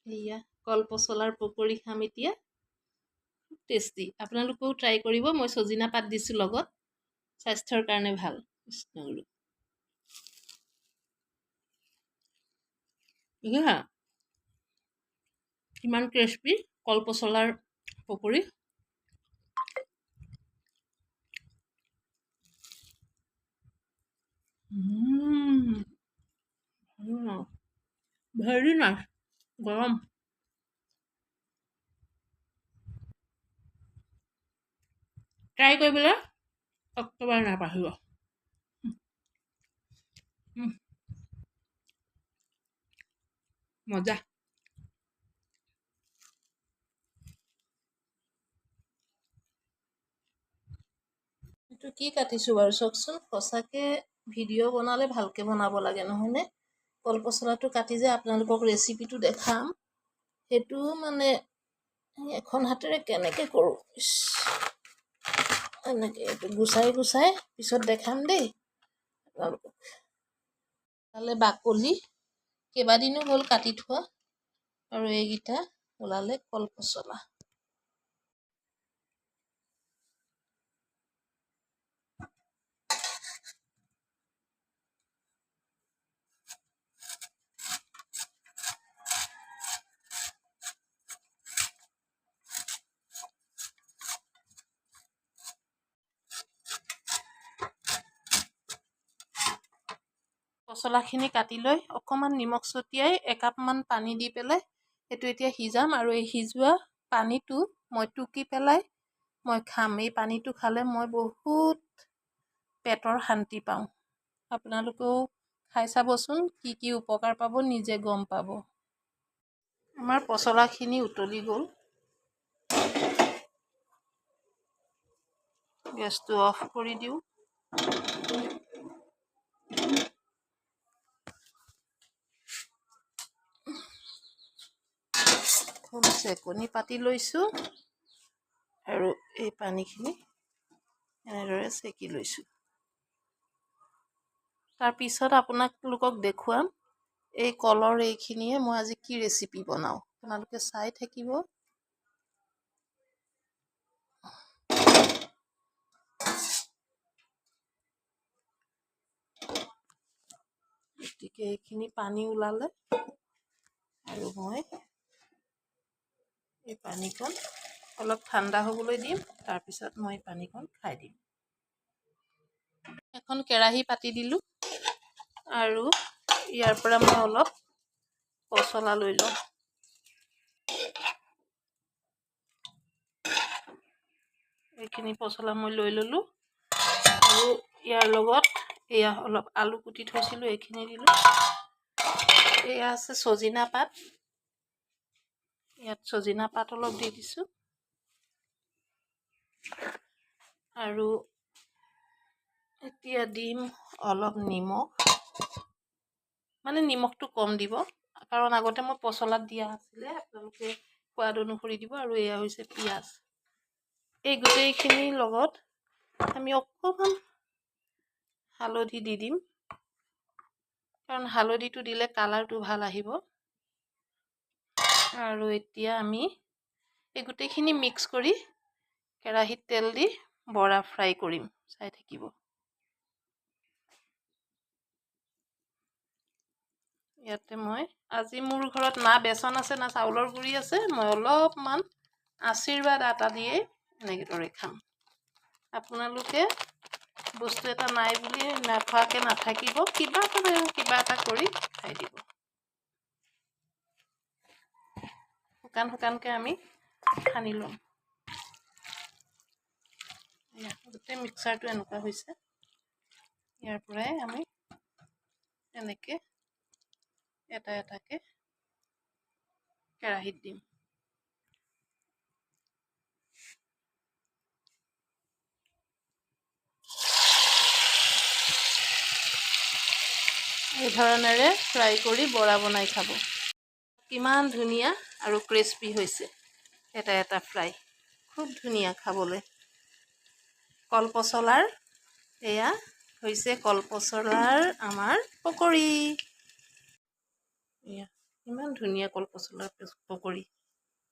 এয়া কলপচলাৰ পকৰি খাম এতিয়া টেষ্টি আপোনালোকেও ট্ৰাই কৰিব মই সজিনা পাত দিছোঁ লগত স্বাস্থ্যৰ কাৰণে ভাল কৃষ্ণগুৰু এয়া কিমান ক্ৰিস্পি কলপচলাৰ পকৰি ভেৰি নাইচ গৰম ট্ৰাই কৰিবলৈ একেবাৰে নাপাহৰিব মজা এইটো কি কাটিছোঁ বাৰু চাওকচোন সঁচাকে ভিডিঅ' বনালে ভালকে বনাব লাগে নহয়নে কলপচলাটো কাটি যে আপোনালোকক ৰেচিপিটো দেখাম সেইটো মানে এখন হাতেৰে কেনেকে কৰোঁ এনেকে এইটো গুচাই গুচাই পিছত দেখাম দেই আপোনালোকক তালে বাকলি কেইবাদিনো হ'ল কাটি থোৱা আৰু এইকেইটা ওলালে কলপচলা পচলাখিনি কাটি লৈ অকণমান নিমখ ছটিয়াই একাপমান পানী দি পেলাই সেইটো এতিয়া সিজাম আৰু এই সিজোৱা পানীটো মই টুকি পেলাই মই খাম এই পানীটো খালে মই বহুত পেটৰ শান্তি পাওঁ আপোনালোকেও খাই চাবচোন কি কি উপকাৰ পাব নিজে গম পাব আমাৰ পচলাখিনি উতলি গ'ল গেছটো অফ কৰি দিওঁ চেকনি পাতি লৈছোঁ আৰু এই পানীখিনি এনেদৰে চেকি লৈছোঁ তাৰপিছত আপোনালোকক দেখুৱাম এই কলৰ এইখিনিয়ে মই আজি কি ৰেচিপি বনাওঁ আপোনালোকে চাই থাকিব গতিকে এইখিনি পানী ওলালে আৰু মই এই পানীকণ অলপ ঠাণ্ডা হ'বলৈ দিম তাৰপিছত মই পানীকণ খাই দিম এখন কেৰাহী পাতি দিলোঁ আৰু ইয়াৰ পৰা মই অলপ পচলা লৈ লওঁ এইখিনি পচলা মই লৈ ল'লোঁ আৰু ইয়াৰ লগত এয়া অলপ আলু কুটি থৈছিলোঁ এইখিনি দিলোঁ এয়া আছে সজিনা পাত ইয়াত সজিনা পাত অলপ দি দিছোঁ আৰু এতিয়া দিম অলপ নিমখ মানে নিমখটো কম দিব কাৰণ আগতে মই পচলাত দিয়া আছিলে আপোনালোকে সোৱাদ অনুসৰি দিব আৰু এয়া হৈছে পিঁয়াজ এই গোটেইখিনিৰ লগত আমি অকণমান হালধি দি দিম কাৰণ হালধিটো দিলে কালাৰটো ভাল আহিব আৰু এতিয়া আমি এই গোটেইখিনি মিক্স কৰি কেৰাহীত তেল দি বৰা ফ্ৰাই কৰিম চাই থাকিব ইয়াতে মই আজি মোৰ ঘৰত না বেচন আছে না চাউলৰ গুৰি আছে মই অলপমান আশীৰ্বাদ আটা দিয়ে এনেদৰে খাম আপোনালোকে বস্তু এটা নাই বুলি নাখোৱাকৈ নাথাকিব কিবা এটা কৰি খাই দিব শুকান শুকানকৈ আমি সানি ল'ম গোটেই মিক্সাৰটো এনেকুৱা হৈছে ইয়াৰ পৰাই আমি এনেকৈ এটা এটাকৈ কেৰাহীত দিম এই ধৰণেৰে ফ্ৰাই কৰি বৰা বনাই খাব। কিমান ধুনীয়া আৰু ক্ৰিস্পি হৈছে এটা এটা ফ্ৰাই, খুব ধুনীয়া খাবলৈ। কলপচলাৰ এয়া হৈছে কলপচলাৰ আমাৰ পকৰি। এয়া ইমান ধুনীয়া কলপচলাৰ পকৰি।